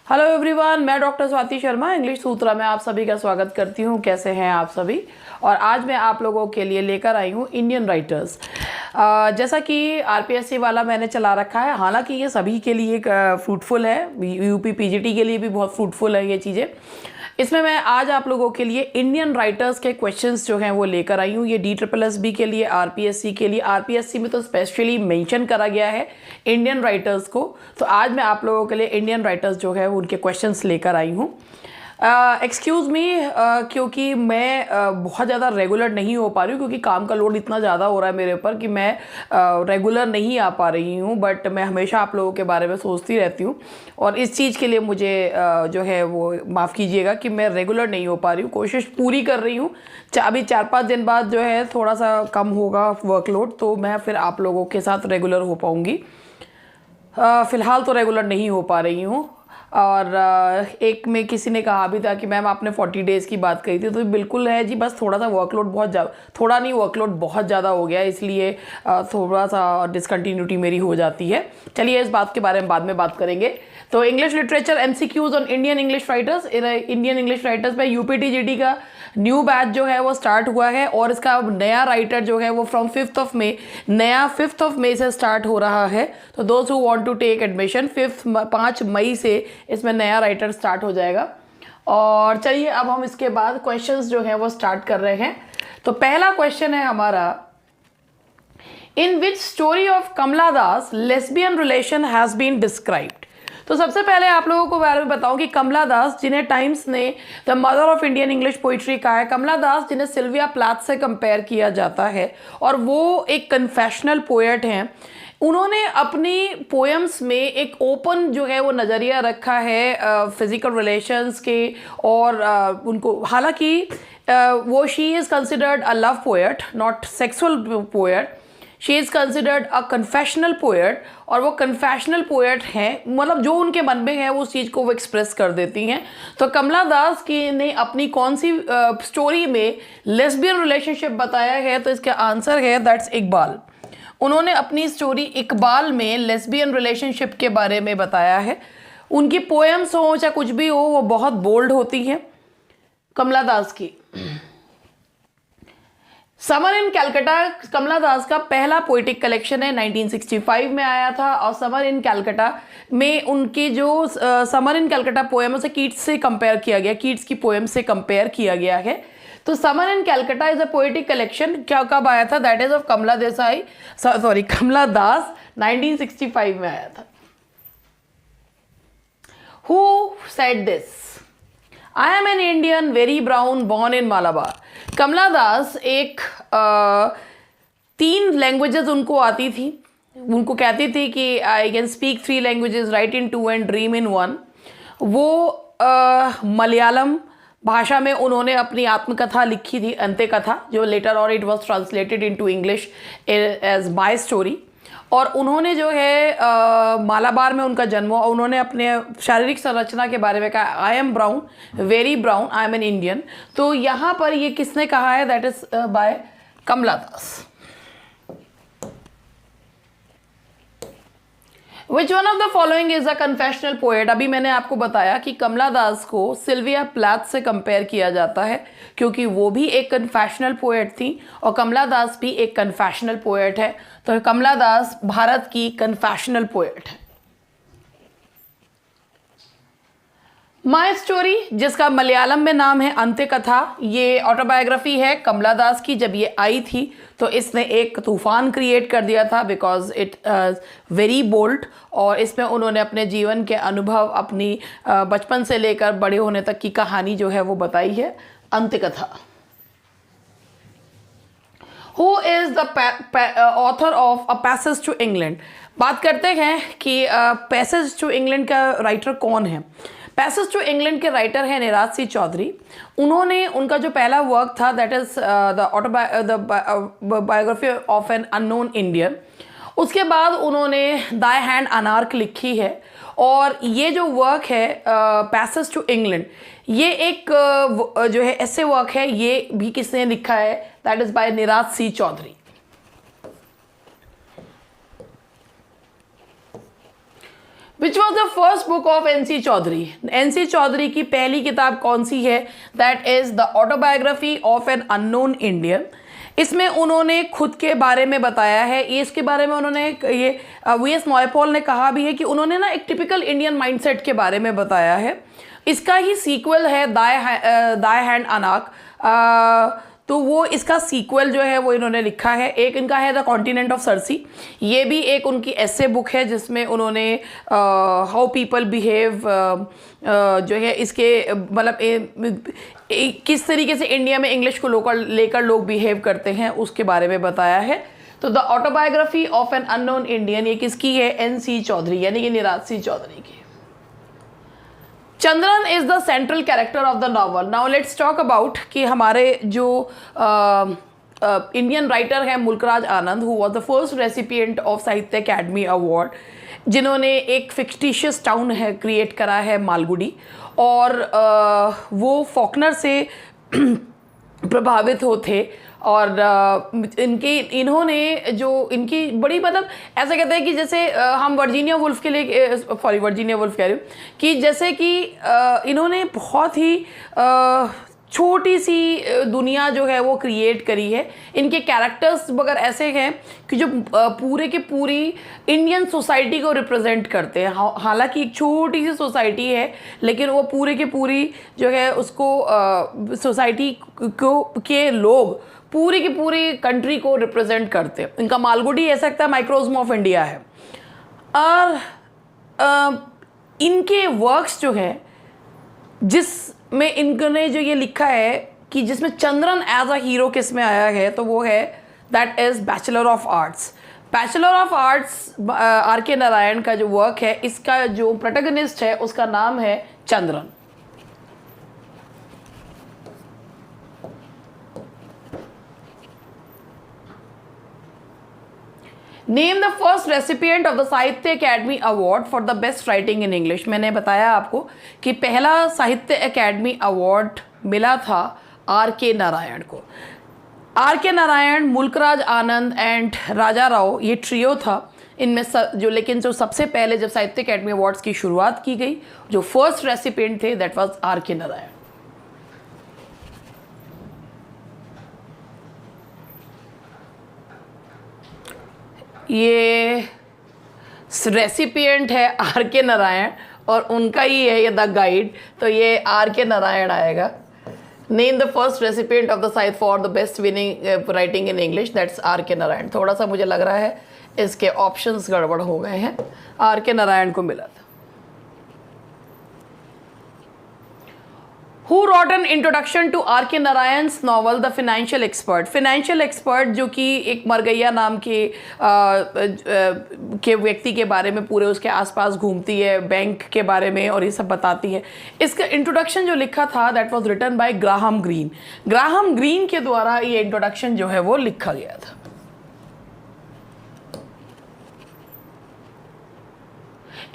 Hello everyone, मैं doctor Swati Sharma English सूत्रा में आप सभी का स्वागत करती हूँ। कैसे हैं आप सभी? और आज मैं आप लोगों के लिए लेकर आई हूँ इंडियन राइटर्स। जैसा कि आरपीएससी वाला मैंने चला रखा है, हालांकि ये सभी के लिए फ्रूटफुल है, यूपी पीजीटी के लिए भी बहुत फ्रूटफुल है ये चीज़ें। इसमें मैं आज आप लोगों के लिए इंडियन राइटर्स के क्वेश्चंस जो हैं वो लेकर आई हूँ। ये DSSB के लिए, आरपीएससी के लिए, आरपीएससी में तो स्पेशली मेंशन करा गया है इंडियन राइटर्स को। तो आज मैं आप लोगों के लिए इंडियन राइटर्स जो है उनके क्वेश्चंस लेकर आई हूँ। एक्सक्यूज़ मी, क्योंकि मैं बहुत ज़्यादा रेगुलर नहीं हो पा रही हूँ, क्योंकि काम का लोड इतना ज़्यादा हो रहा है मेरे ऊपर कि मैं रेगुलर नहीं आ पा रही हूँ। बट मैं हमेशा आप लोगों के बारे में सोचती रहती हूँ और इस चीज़ के लिए मुझे जो है वो माफ़ कीजिएगा कि मैं रेगुलर नहीं हो पा रही हूँ। कोशिश पूरी कर रही हूँ। अभी 4-5 दिन बाद जो है थोड़ा सा कम होगा वर्कलोड, तो मैं फिर आप लोगों के साथ रेगुलर हो पाऊँगी। फ़िलहाल तो रेगुलर नहीं हो पा रही हूँ। और एक में किसी ने कहा भी था कि मैम आपने 40 डेज़ की बात कही थी, तो बिल्कुल है जी, बस थोड़ा सा वर्कलोड बहुत ज़्यादा, थोड़ा नहीं वर्कलोड बहुत ज़्यादा हो गया, इसलिए थोड़ा सा डिसकंटिन्यूटी मेरी हो जाती है। चलिए इस बात के बारे में बाद में बात करेंगे। तो English literature MCQs on Indian English writers, Indian English writers पे UPTGT का न्यू बैच जो है वो स्टार्ट हुआ है और इसका नया राइटर जो है वो फ्रॉम 5 मई से स्टार्ट हो रहा है। तो दोस्त who want to take admission 5 मई से इसमें नया राइटर स्टार्ट हो जाएगा। और चलिए अब हम इसके बाद क्वेश्चंस जो हैं वो स्टार्ट कर रहे हैं। तो पहला क्वेश्चन है हमारा, in which story of Kamala Das lesbian relation has been described. तो सबसे पहले आप लोगों को बारे में बताऊं कि कमला दास, जिन्हें टाइम्स ने the mother of Indian English poetry कहा है, कमला दास जिन्हें सिल्विया प्लाथ से कंपेयर किया जाता है और वो एक कन्फेशनल पोएट हैं, उन्होंने अपनी पोएम्स में एक ओपन जो है वो नज़रिया रखा है फिज़िकल रिलेशंस के। और उनको, हालांकि वो she is considered a love poet, not sexual poet. She is considered a confessional poet, और वो कन्फेशनल पोएट हैं, मतलब जो उनके मन में है उस चीज़ को वो एक्सप्रेस कर देती हैं। तो कमला दास की ने अपनी कौन सी स्टोरी में लेस्बियन रिलेशनशिप बताया है? तो इसका आंसर है दैट्स इकबाल। उन्होंने अपनी स्टोरी इकबाल में लेस्बियन रिलेशनशिप के बारे में बताया है। उनकी पोएम्स हो चाहे कुछ भी हो, वो बहुत बोल्ड होती हैं कमला दास की। समर इन कैलकाटा कमला दास का पहला पोइटिक कलेक्शन है, 1965 में आया था। और समर इन कैलकाटा में उनकी जो समर इन कैलकाटा पोएम उसे कीट्स से कंपेयर किया गया, कीट्स की पोएम से कंपेयर किया गया है। तो summer in Calcutta is a poetic collection, क्या कब आया था? That is of Kamala Das 1965 में आया था। Who said this? I am an Indian very brown born in Malabar. Kamala Das एक 3 लैंग्वेजेस उनको आती थी। उनको कहती थी कि I can speak 3 languages, right in 2 and dream इन 1। वो मलयालम भाषा में उन्होंने अपनी आत्मकथा लिखी थी, अंत्य कथा, जो लेटर और it was translated into English as my story. और उन्होंने जो है मालाबार में उनका जन्म हुआ। उन्होंने अपने शारीरिक संरचना के बारे में कहा, I am brown, very brown, I am an Indian. तो यहाँ पर ये किसने कहा है? That is by Kamala Das. Which one of the following is a confessional poet? अभी मैंने आपको बताया कि कमला दास को सिल्विया प्लाथ से कंपेयर किया जाता है, क्योंकि वो भी एक कन्फेशनल पोएट थी और कमला दास भी एक कन्फेशनल पोएट है। तो कमला दास भारत की कन्फेशनल पोएट है। माई स्टोरी, जिसका मलयालम में नाम है अंत्य कथा, ये ऑटोबायोग्राफी है कमला दास की। जब ये आई थी तो इसने एक तूफान क्रिएट कर दिया था, बिकॉज इट वेरी बोल्ड। और इसमें उन्होंने अपने जीवन के अनुभव, अपनी बचपन से लेकर बड़े होने तक की कहानी जो है वो बताई है, Ente Katha. Who is the author of a passage to England? बात करते हैं कि पैसेज टू इंग्लैंड का राइटर कौन है। पैसेज टू इंग्लैंड के राइटर हैं निराज सिंह चौधरी। उन्होंने, उनका जो पहला वर्क था that is the biography of an unknown Indian. उसके बाद उन्होंने दाई हैंड अनार्क लिखी है। और ये जो वर्क है पैसेज टू इंग्लैंड, ये एक जो है ऐसे वर्क है, ये भी किसने लिखा है? That is by Niraj Singh Chaudhuri. Which was the first book of N C Chaudhuri? N C Chaudhuri की पहली किताब कौन सी है? That is the autobiography of an unknown Indian. इसमें उन्होंने खुद के बारे में बताया है। इसके बारे में उन्होंने ये वीएस मोयपॉल ने कहा भी है कि उन्होंने ना एक टिपिकल इंडियन माइंडसेट के बारे में बताया है। इसका ही सीक्वल है दाय हैंड अनाक, तो वो इसका सीक्वल जो है वो इन्होंने लिखा है। एक इनका है द कॉन्टिनेंट ऑफ सरसी, ये भी एक उनकी ऐसे बुक है जिसमें उन्होंने हाउ पीपल बिहेव जो है इसके मतलब किस तरीके से इंडिया में इंग्लिश को लेकर लोग बिहेव करते हैं उसके बारे में बताया है। तो the autobiography of an unknown Indian ये किसकी है? एनसी चौधरी यानी कि निराज सिंह चौधरी की। Chandran is the central character of the novel. Now let's talk about कि हमारे जो इंडियन राइटर हैं Mulk Raj Anand, who was the first recipient of Sahitya Akademi award, जिन्होंने एक फिक्टिशियस टाउन है क्रिएट करा है मालगुडी, और वो फॉकनर से प्रभावित होते। और इन्होंने जो इनकी बड़ी मतलब ऐसा कहते हैं कि जैसे हम वर्जीनिया वुल्फ के लिए वर्जीनिया वुल्फ कह रही हूँ कि जैसे कि इन्होंने बहुत ही छोटी सी दुनिया जो है वो क्रिएट करी है। इनके कैरेक्टर्स मगर ऐसे हैं कि जो पूरे के पूरी इंडियन सोसाइटी को रिप्रेजेंट करते हैं। हालांकि एक छोटी सी सोसाइटी है लेकिन वो पूरे के पूरी जो है उसको सोसाइटी को के लोग पूरी की पूरी कंट्री को रिप्रेजेंट करते हैं। इनका मालगुडी ऐसा लगता है माइक्रोज्म ऑफ इंडिया है। और इनके वर्क्स जो है जिसमें इन्होंने जो ये लिखा है कि जिसमें चंद्रन एज अ हीरो किस में आया है, तो वो है that is bachelor of arts. Bachelor of arts R के नारायण का जो वर्क है, इसका जो प्रोटैगनिस्ट है उसका नाम है Chandran. Name the first recipient of the Sahitya Akademi award for the best writing in English. मैंने बताया आपको कि पहला साहित्य अकेडमी अवार्ड मिला था आर के नारायण को। आर के नारायण, मुल्कराज आनंद एंड राजा राव, ये ट्रियो था इनमें लेकिन जो सबसे पहले जब साहित्य अकेडमी अवार्ड्स की शुरुआत की गई, जो फर्स्ट रेसिपिएंट थे दैट वाज आर के नारायण। ये रेसिपिएंट है आर के नारायण और उनका ही है ये द गाइड, तो ये आर के नारायण आएगा। Name the first recipient of the Sahitya for the best winning writing in English, that's R के नारायण। थोड़ा सा मुझे लग रहा है इसके ऑप्शंस गड़बड़ हो गए हैं, आर के नारायण को मिला था। Who wrote an introduction to R K Narayan's novel The Financial Expert? Financial Expert जो कि एक मरगैया नाम के व्यक्ति के बारे में पूरे उसके आसपास घूमती है, बैंक के बारे में और ये सब बताती है। इसका इंट्रोडक्शन जो लिखा था that was written by Graham Greene. Graham Greene के द्वारा ये इंट्रोडक्शन जो है वो लिखा गया था।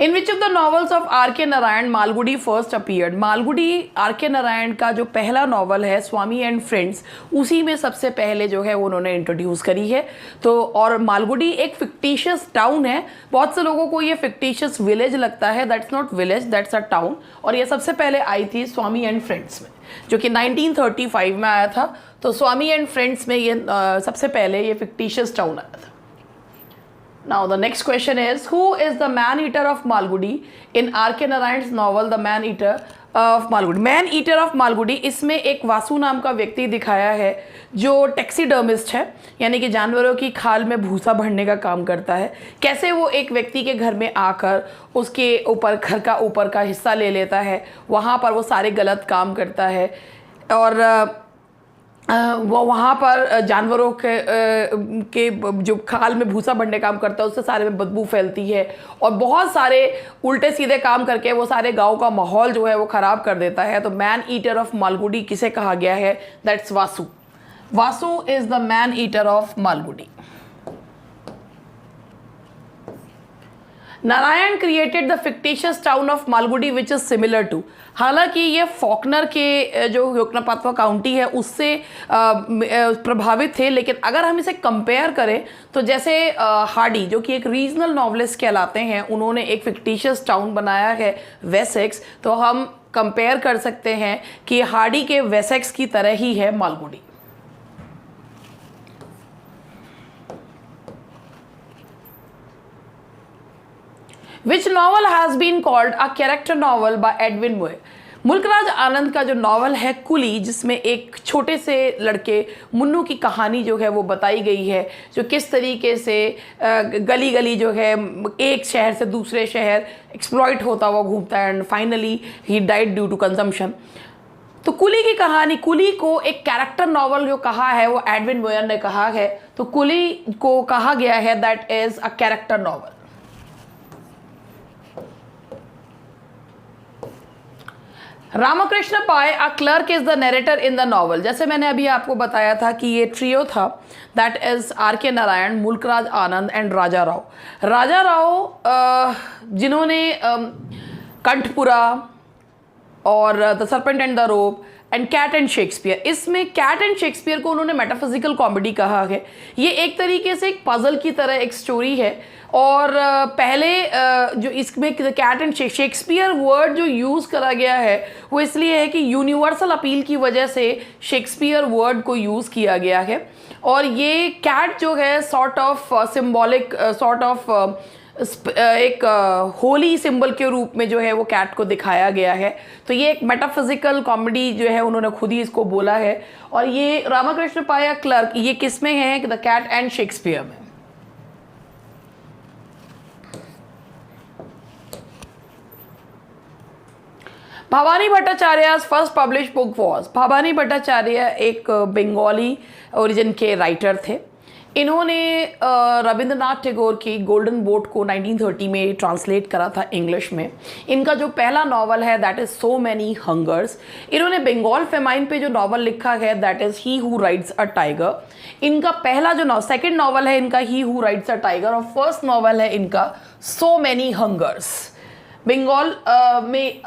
In which of the novels of R के नारायण मालगुडी फर्स्ट अपीयर्ड? मालगुडी आर के नारायण का जो पहला नॉवल है स्वामी एंड फ्रेंड्स, उसी में सबसे पहले जो है वो उन्होंने इंट्रोड्यूस करी है। तो और मालगुडी एक फिक्टिशियस टाउन है। बहुत से लोगों को ये फिक्टिशियस विलेज लगता है, that's not village, that's a town. और ये सबसे पहले आई थी स्वामी एंड फ्रेंड्स में, जो कि 1935 में आया था। तो स्वामी एंड फ्रेंड्स में ये सबसे पहले ये फिक्टिशियस टाउन आया था। Now the next question is, who is the man-eater of Malgudi in R K Narayan's novel The Man-Eater of Malgudi? Man-eater of Malgudi, इसमें एक वासु नाम का व्यक्ति दिखाया है जो टैक्सीडर्मिस्ट है, यानी कि जानवरों की खाल में भूसा भरने का काम करता है। कैसे वो एक व्यक्ति के घर में आकर उसके ऊपर घर का ऊपर का हिस्सा ले लेता है, वहाँ पर वो सारे गलत काम करता है और वो वहाँ पर जानवरों के जो खाल में भूसा भरने काम करता है उससे सारे में बदबू फैलती है और बहुत सारे उल्टे सीधे काम करके वो सारे गांव का माहौल जो है वो ख़राब कर देता है। तो मैन ईटर ऑफ मालगुडी किसे कहा गया है? That's Vasu. Vasu is the man eater of Malgudi. Narayan created the fictitious town of Malgudi which is similar to. हालांकि ये फॉकनर के जो योगनापात्वा काउंटी है उससे प्रभावित थे, लेकिन अगर हम इसे कंपेयर करें तो जैसे हार्डी जो कि एक रीजनल नॉवलिस्ट कहलाते हैं, उन्होंने एक फिक्टिशियस टाउन बनाया है वेसेक्स, तो हम कंपेयर कर सकते हैं कि हार्डी के वेसेक्स की तरह ही है Malgudi. Which novel has been called a character novel by Edwin Moore? Mulk Raj Anand का जो नॉवल है कुली, जिसमें एक छोटे से लड़के मुन्नू की कहानी जो है वो बताई गई है, जो किस तरीके से गली गली जो है एक शहर से दूसरे शहर एक्सप्लॉइट होता हुआ घूमता है and finally he died due to consumption. तो कुली की कहानी, कुली को एक कैरेक्टर नॉवल जो कहा है वो एडविन मोयर ने कहा है, तो कुली को कहा गया है that is a character novel. Ramakrishna Pai a clerk is the narrator in the novel. जैसे मैंने अभी आपको बताया था कि ये ट्रियो था, that is RK. Narayan, Mulk Raj Anand and Raja Rao. Raja Rao जिन्होंने कंठपुरा और the serpent and the rope and cat and Shakespeare, इसमें कैट एंड शेक्सपियर को उन्होंने मेटाफिजिकल कॉमेडी कहा है। ये एक तरीके से एक पजल की तरह एक स्टोरी है, और पहले जो इसमें कैट एंड शेक्सपियर वर्ड जो यूज़ करा गया है वो इसलिए है कि यूनिवर्सल अपील की वजह से शेक्सपियर वर्ड को यूज़ किया गया है। और ये कैट जो है sort of symbolic sort of एक होली सिंबल के रूप में जो है वो कैट को दिखाया गया है। तो ये एक मेटाफिजिकल कॉमेडी जो है उन्होंने खुद ही इसको बोला है। और ये रामकृष्ण पाय क्लर्क ये किस में है? द कैट एंड शेक्सपियर में। Bhavani Bhattacharya first publish book was. Bhavani Bhattacharya एक बंगाली ओरिजिन के राइटर थे। इन्होंने रविंद्रनाथ टैगोर की गोल्डन बोट को 1930 में ट्रांसलेट करा था इंग्लिश में। इनका जो पहला नावल है that is so many hungers. इन्होंने बंगाल फेमाइन पे जो नावल लिखा है that is he who rides a tiger. इनका पहला जो सेकंड नावल है इनका he who rides a tiger, और फर्स्ट नावल है इनका सो मैनी हंगर्स। बंगाल में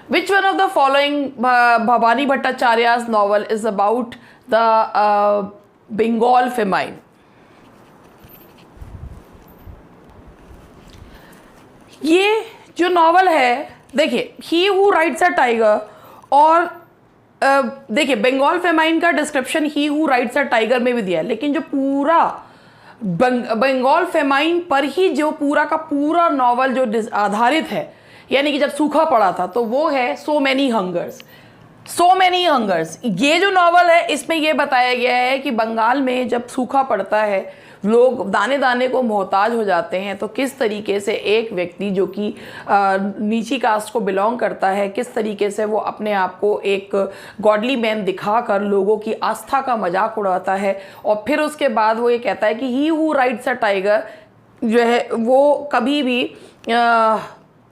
which one of the following Bhavani Bhattacharya's novel is about the Bengal famine? ये जो नावल है देखिए, he who rides a tiger, और देखिए बंगाल फेमाइन का description he who rides a tiger में भी दिया है, लेकिन जो पूरा बंगाल फेमाइन पर ही जो पूरा का पूरा नावल जो आधारित है, यानी कि जब सूखा पड़ा था, तो वो है so many hungers. So many hungers ये जो नावल है इसमें ये बताया गया है कि बंगाल में जब सूखा पड़ता है, लोग दाने दाने को मोहताज हो जाते हैं, तो किस तरीके से एक व्यक्ति जो कि नीची कास्ट को बिलोंग करता है, किस तरीके से वो अपने आप को एक गॉडली मैन दिखाकर लोगों की आस्था का मजाक उड़ाता है। और फिर उसके बाद वो ये कहता है कि he who rides a tiger जो है वो कभी भी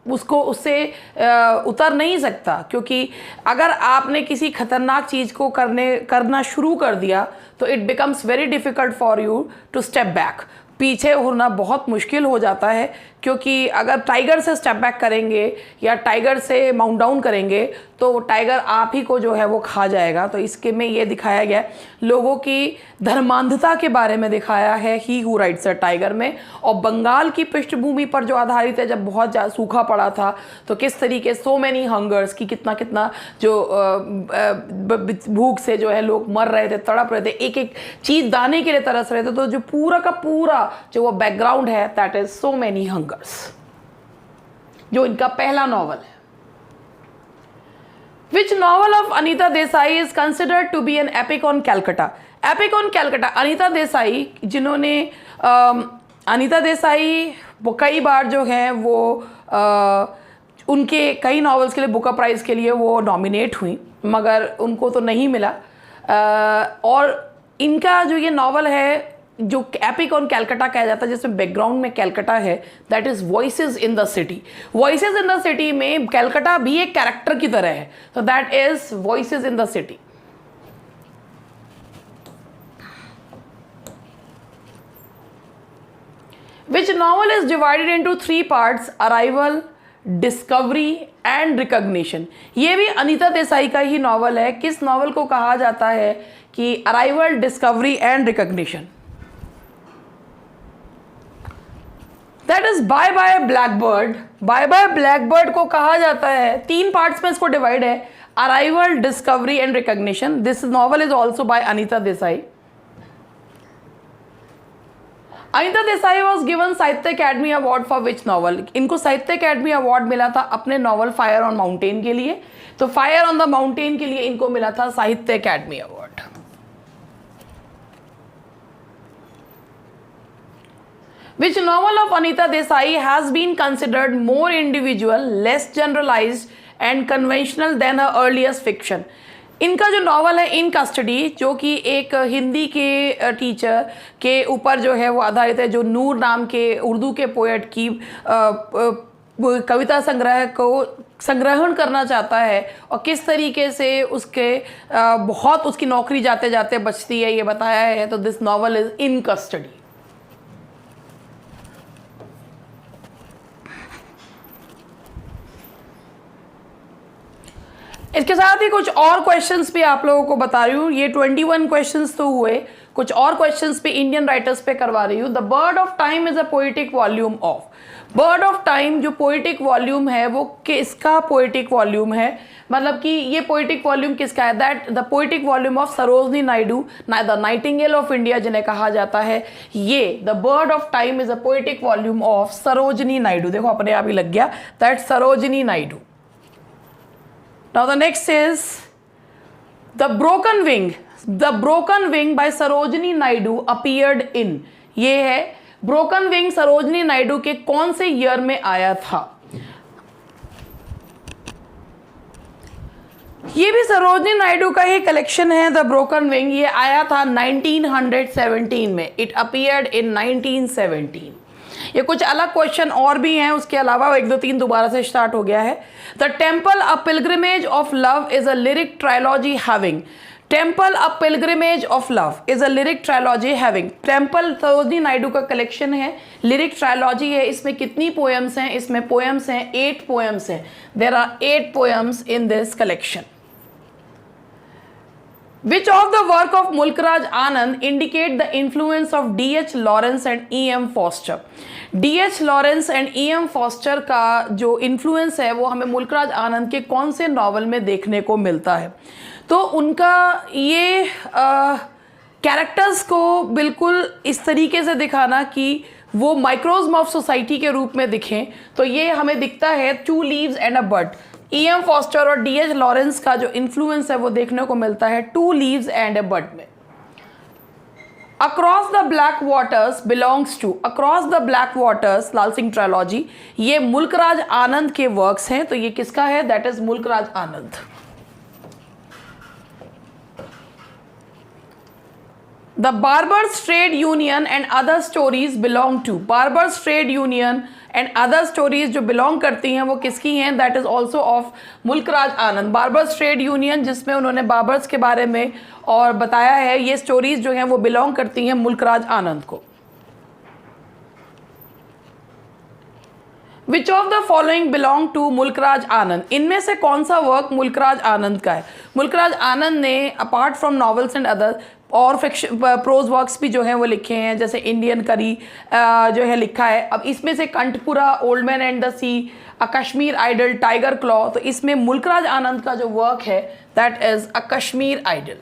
उसको उससे उतर नहीं सकता, क्योंकि अगर आपने किसी खतरनाक चीज़ को करना शुरू कर दिया तो it becomes very difficult for you to step back. पीछे होना बहुत मुश्किल हो जाता है, क्योंकि अगर टाइगर से स्टेप बैक करेंगे या टाइगर से माउंट डाउन करेंगे तो टाइगर आप ही को जो है वो खा जाएगा। तो इसके में ये दिखाया गया लोगों की धर्मांधता के बारे में दिखाया है he who rides a tiger में। और बंगाल की पृष्ठभूमि पर जो आधारित है, जब बहुत ज़्यादा सूखा पड़ा था तो किस तरीके सो मैनी हंगर्स की कितना कितना जो भूख से जो है लोग मर रहे थे, तड़प रहे थे, एक एक चीज़ दाने के लिए तरस रहे थे। तो जो पूरा का पूरा जो वो बैकग्राउंड है that is so many hungers, जो इनका पहला नॉवल है। Which novel of Anita Desai is considered to be an epic on Calcutta? Epic on Calcutta, Anita Desai जिन्होंने अनीता देसाई वो कई बार जो है वो उनके कई नॉवेल्स के लिए बुकर प्राइज़ के लिए वो नॉमिनेट हुई, मगर उनको तो नहीं मिला। और इनका जो ये नॉवल है जो एपिक ऑन कैलकाटा कहा जाता है, जिसमें बैकग्राउंड में कैलकाटा है, that is voices in the city. Voices in the city में कैलकाटा भी एक कैरेक्टर की तरह है, तो that is voices in the city. Which novel is divided into 3 parts, arrival, discovery and recognition. ये भी अनीता देसाई का ही नॉवल है। किस नॉवल को कहा जाता है कि arrival, discovery and recognition? That is Bye Bye Blackbird. Bye Bye Blackbird को कहा जाता है, 3 पार्ट्स में इसको डिवाइड है, arrival, discovery and recognition. This novel is also by Anita Desai. Anita Desai was given Sahitya Akademi award for which novel? इनको साहित्य अकेडमी अवार्ड मिला था अपने नॉवल फायर ऑन माउंटेन के लिए। तो फायर ऑन द माउंटेन के लिए इनको मिला था Sahitya Akademi award. Which novel of Anita Desai has been considered more individual, less generalised and conventional than her earliest fiction? इनका जो नॉवल है इन कस्टडी, जो कि एक हिंदी के टीचर के ऊपर जो है वो आधारित है, जो नूर नाम के उर्दू के पोएट की कविता संग्रह को संग्रहण करना चाहता है और किस तरीके से उसके बहुत उसकी नौकरी जाते जाते बचती है, ये बताया है। तो this novel is in custody. इसके साथ ही कुछ और क्वेश्चंस भी आप लोगों को बता रही हूँ। ये 21 क्वेश्चंस तो हुए, कुछ और क्वेश्चंस भी इंडियन राइटर्स पे करवा रही हूँ। The bird of time is a poetic volume of. Bird of time जो पोएटिक वॉल्यूम है वो किसका पोएटिक वॉल्यूम है? मतलब कि ये पोएटिक वॉल्यूम किसका है? That the poetic volume of Sarojini Naidu, the Nightingale of India जिन्हें कहा जाता है। ये the bird of time is a poetic volume of Sarojini Naidu. देखो अपने आप ही लग गया, that Sarojini Naidu. Now the next is The Broken Wing. The Broken Wing by Sarojini Naidu appeared in. ये है Broken Wing सरोजनी नायडू के कौन से ईयर में आया था? ये भी सरोजनी नायडू का ही कलेक्शन है, द ब्रोकन विंग। ये आया था 1917 में। It appeared in 1917। ये कुछ अलग क्वेश्चन और भी हैं उसके अलावा, 1 2 3 दोबारा से स्टार्ट हो गया है। The temple a pilgrimage of love is a lyric trilogy having. Temple a pilgrimage of love is a lyric trilogy having. Temple Sarojini Naidu का कलेक्शन है, लिरिक ट्रायलॉजी है। इसमें कितनी पोएम्स हैं? इसमें पोएम्स हैं 8 पोएम्स हैं। There are 8 poems in this collection. Which of the work of Mulkraj Anand indicate the influence of D.H. Lawrence and E.M. Foster? D.H. Lawrence and E.M. Foster का जो influence है वो हमें मुल्कराज आनंद के कौन से नॉवल में देखने को मिलता है? तो उनका ये कैरेक्टर्स को बिल्कुल इस तरीके से दिखाना कि वो माइक्रोज्म ऑफ सोसाइटी के रूप में दिखें, तो ये हमें दिखता है 2 leaves and a bud. E.M. Forster और D.H. लॉरेंस का जो इन्फ्लुएंस है वो देखने को मिलता है 2 लीव्स एंड अ बड में। Across the black waters belongs to. Across the black waters Lal Singh trilogy, ये मुल्कराज आनंद के वर्क्स हैं। तो ये किसका है? That is Mulk Raj Anand. The barber's trade union and other stories belong to. Barber's trade union and other stories जो belong करती हैं वो किसकी हैं? That is also of Mulk Raj Anand. Barber's trade union जिसमें उन्होंने बार्बर्स के बारे में और बताया है, ये स्टोरीज जो हैं वो बिलोंग करती हैं मुल्कराज आनंद को। Which of the following belong to Mulk Raj Anand? इनमें से कौन सा वर्क मुल्कराज आनंद का है? मुल्कराज आनंद ने apart from novels and other और फिक्शन प्रोज वर्क्स भी जो हैं वो लिखे हैं, जैसे इंडियन करी जो है लिखा है। अब इसमें से Kanthapura, old man and the sea, a Kashmir idol, tiger claw, तो इसमें मुल्कराज आनंद का जो वर्क है that is a Kashmir idol.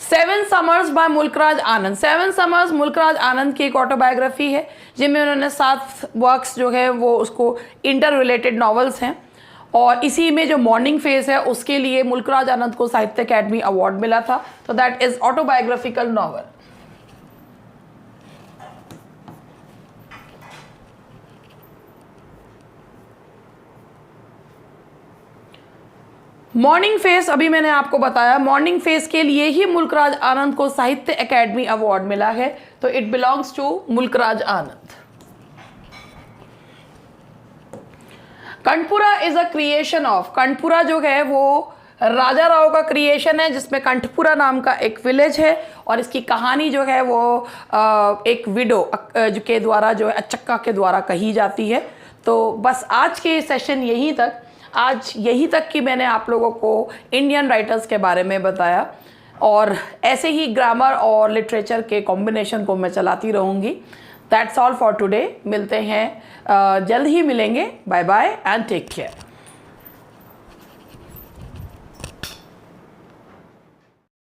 7 summers by Mulk Raj Anand. 7 summers Mulk Raj Anand की एक ऑटोबायोग्राफी है जिनमें उन्होंने 7 वर्क्स जो है वो उसको इंटर रिलेटेड नॉवेल्स हैं। और इसी में जो मॉर्निंग फेज है उसके लिए मुल्कराज आनंद को साहित्य अकेडमी अवार्ड मिला था। तो that is autobiographical novel. Morning face अभी मैंने आपको बताया, मॉर्निंग फेस के लिए ही मुल्कराज आनंद को साहित्य अकेडमी अवार्ड मिला है। तो it belongs to Mulk Raj Anand. Kanthapura is a creation of. Kanthapura जो है वो राजा राव का क्रिएशन है, जिसमें कंठपुरा नाम का एक विलेज है और इसकी कहानी जो है वो एक विडो के द्वारा जो है अचक्का के द्वारा कही जाती है। तो बस आज के सेशन यहीं तक कि मैंने आप लोगों को इंडियन राइटर्स के बारे में बताया और ऐसे ही ग्रामर और लिटरेचर के कॉम्बिनेशन को मैं चलाती रहूँगी। That's all for today. मिलते हैं, जल्द ही मिलेंगे। Bye bye and take care.